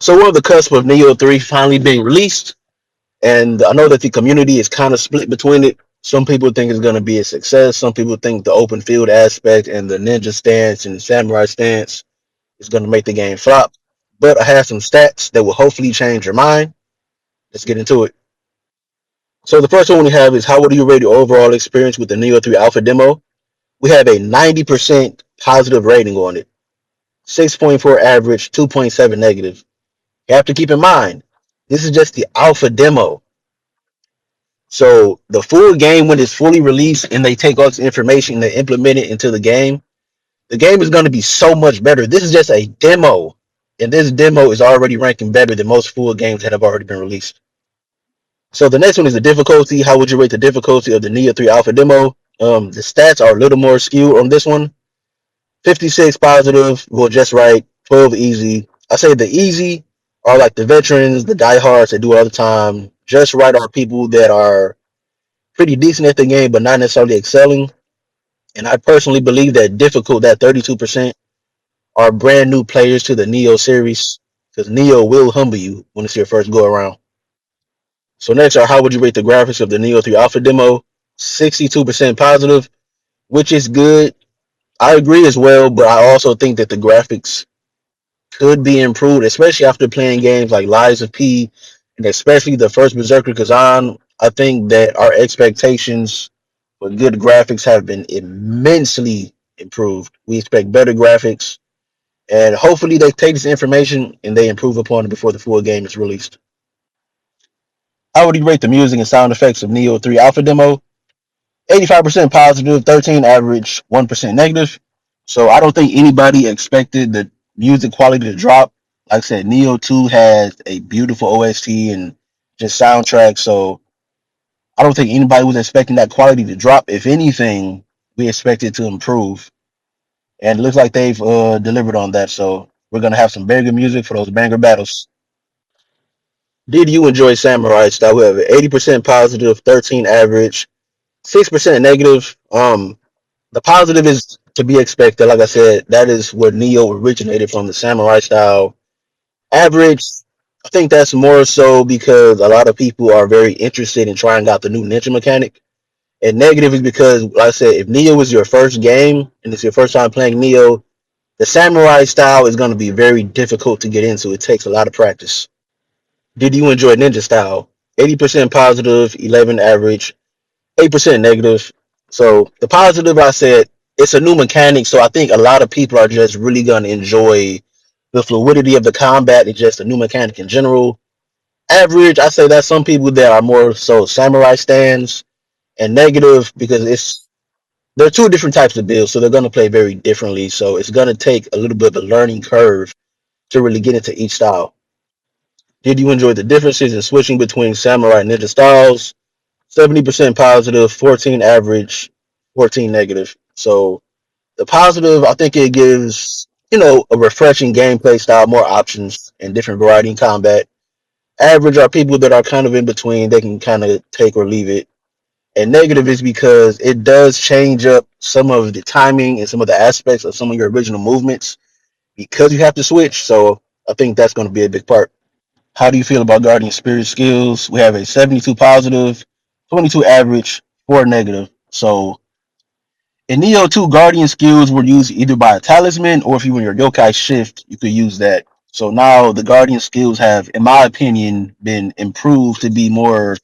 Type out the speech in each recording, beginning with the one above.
So we're on the cusp of Nioh 3 finally being released, and I know that the community is kind of split between it. Some people think it's going to be a success. Some people think the open field aspect and the ninja stance and the samurai stance is going to make the game flop. But I have some stats that will hopefully change your mind. Let's get into it. So the first one we have is how would you rate your overall experience with the Neo 3 Alpha demo? We have a 90% positive rating on it, 6.4 average, 2.7 negative. You have to keep in mind, this is just the alpha demo. So the full game, when it's fully released and they take all this information and they implement it into the game is going to be so much better. This is just a demo, and this demo is already ranking better than most full games that have already been released. So the next one is the difficulty. How would you rate the difficulty of the Neo 3 Alpha demo? The stats are a little more skewed on this one. 56 positive, well, just right. 12 easy. I say the easy are like the veterans, the diehards that do it all the time. Just right are people that are pretty decent at the game, but not necessarily excelling. And I personally believe that difficult, that 32%, are brand new players to the Neo series because Neo will humble you when it's your first go around. So next are how would you rate the graphics of the Neo 3 Alpha demo? 62% positive, which is good. I agree as well, but I also think that the graphics could be improved, especially after playing games like Lies of P and especially the first Berserker Kazan. I think that our expectations for good graphics have been immensely improved. We expect better graphics, and hopefully they take this information and they improve upon it before the full game is released. How would you rate the music and sound effects of Neo 3 Alpha demo? 85% positive, 13 average, 1% negative. So I don't think anybody expected the music quality to drop. Like I said, Neo 2 has a beautiful OST and just soundtrack. So I don't think anybody was expecting that quality to drop. If anything, we expect it to improve. And it looks like they've delivered on that. So we're going to have some banger music for those banger battles. Did you enjoy Samurai Style? We have 80% positive, 13 average, 6% negative. The positive is to be expected. Like I said, that is where Neo originated from, the samurai style. Average, I think that's more so because a lot of people are very interested in trying out the new ninja mechanic. And negative is because, like I said, if Neo is your first game and it's your first time playing Neo, the samurai style is going to be very difficult to get into. It takes a lot of practice. Did you enjoy ninja style? 80% positive, 11 average, 8% negative. So the positive, I said, it's a new mechanic. So I think a lot of people are just really going to enjoy the fluidity of the combat and just a new mechanic in general. Average, I say that some people that are more so samurai stands, and negative because it's there are two different types of builds, so they're going to play very differently. So it's going to take a little bit of a learning curve to really get into each style. Did you enjoy the differences in switching between samurai and ninja styles? 70% positive, 14 average, 14 negative. So the positive, I think it gives, a refreshing gameplay style, more options and different variety in combat. Average are people that are kind of in between. They can kind of take or leave it. And negative is because it does change up some of the timing and some of the aspects of some of your original movements because you have to switch. So I think that's going to be a big part. How do you feel about Guardian Spirit skills? We have a 72 positive, 22 average, 4 negative. So in Neo 2, Guardian skills were used either by a talisman or if you were in your yokai shift, you could use that. So now the Guardian skills have, in my opinion, been improved to be more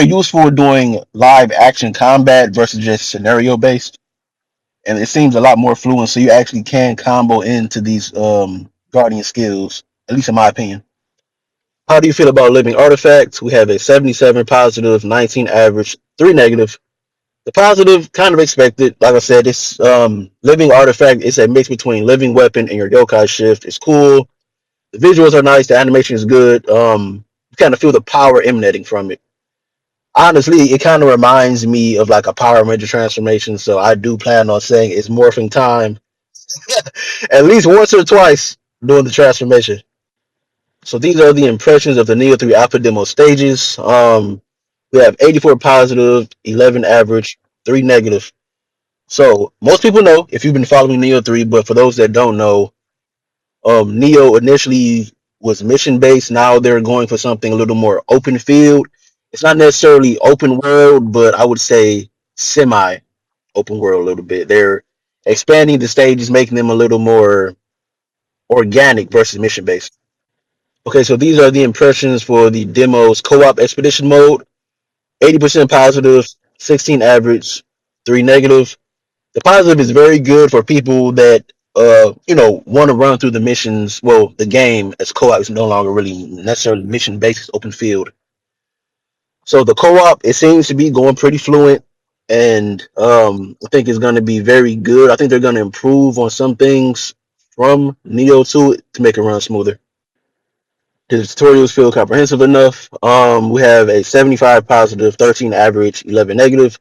useful doing live action combat versus just scenario based. And it seems a lot more fluent, so you actually can combo into these Guardian skills, at least in my opinion. How do you feel about living artifacts? We have a 77 positive, 19 average, 3 negative. The positive, kind of expected. Like I said, it's living artifact. It's a mix between living weapon and your yokai shift. It's cool. The visuals are nice. The animation is good. You kind of feel the power emanating from it. Honestly, it kind of reminds me of like a Power Ranger transformation. So I do plan on saying it's morphing time at least once or twice during the transformation. So these are the impressions of the Neo 3 Alpha demo stages. We have 84 positive, 11 average, 3 negative. So most people know if you've been following Neo 3, but for those that don't know, Neo initially was mission based. Now they're going for something a little more open field. It's not necessarily open world, but I would say semi open world a little bit. They're expanding the stages, making them a little more organic versus mission based. Okay, so these are the impressions for the demo's co-op expedition mode. 80% positive, 16 average, 3 negative. The positive is very good for people that want to run through the missions. Well, the game as co-op is no longer really necessarily mission based, open field. So the co-op, it seems to be going pretty fluent, and I think it's going to be very good. I think they're going to improve on some things from Neo 2 to make it run smoother. The tutorials feel comprehensive enough. We have a 75 positive, 13 average, 11 negative.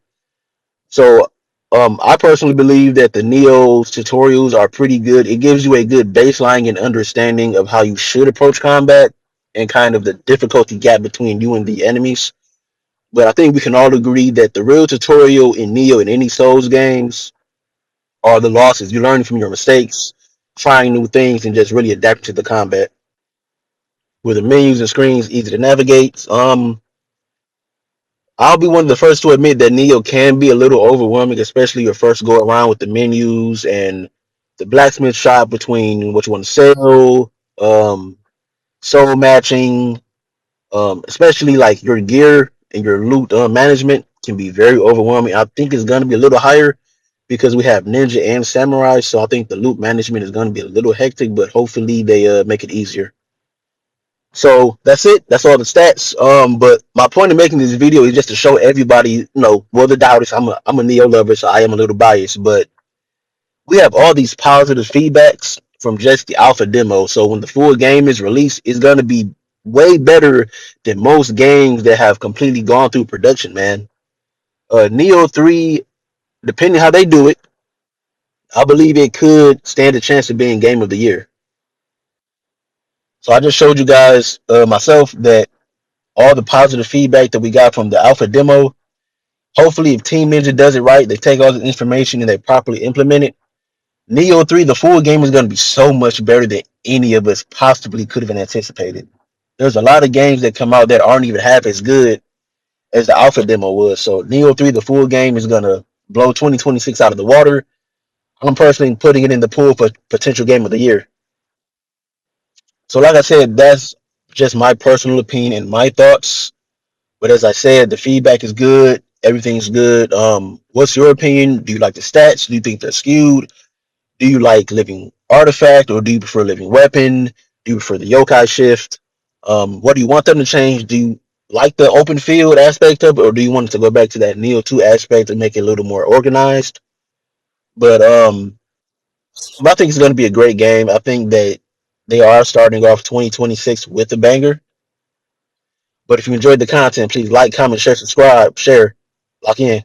So I personally believe that the Neo tutorials are pretty good. It gives you a good baseline and understanding of how you should approach combat and kind of the difficulty gap between you and the enemies. But I think we can all agree that the real tutorial in Neo in any Souls games are the losses. You're learning from your mistakes, trying new things, and just really adapting to the combat. With the menus and screens easy to navigate. I'll be one of the first to admit that Neo can be a little overwhelming, especially your first go around with the menus and the blacksmith shop between what you want to sell, soul matching, especially like your gear and your loot management can be very overwhelming. I think it's going to be a little higher because we have ninja and samurai, so I think the loot management is going to be a little hectic, but hopefully they make it easier. So that's it. That's all the stats. But my point of making this video is just to show everybody, well, the doubters. I'm a Neo lover, so I am a little biased, but we have all these positive feedbacks from just the alpha demo. So when the full game is released, it's gonna be way better than most games that have completely gone through production, man. Neo 3, depending how they do it, I believe it could stand a chance of being game of the year. So I just showed you guys myself that all the positive feedback that we got from the alpha demo. Hopefully, if Team Ninja does it right, they take all the information and they properly implement it. Neo 3, the full game is going to be so much better than any of us possibly could have anticipated. There's a lot of games that come out that aren't even half as good as the alpha demo was. So Neo 3, the full game, is going to blow 2026 out of the water. I'm personally putting it in the pool for potential game of the year. So like I said, that's just my personal opinion and my thoughts. But as I said, the feedback is good. Everything's good. What's your opinion? Do you like the stats? Do you think they're skewed? Do you like living artifact or do you prefer living weapon? Do you prefer the yokai shift? What do you want them to change? Do you like the open field aspect of it, or do you want it to go back to that Neo 2 aspect and make it a little more organized? But I think it's going to be a great game. I think that they are starting off 2026 with a banger. But if you enjoyed the content, please like, comment, share, subscribe, share. Lock in.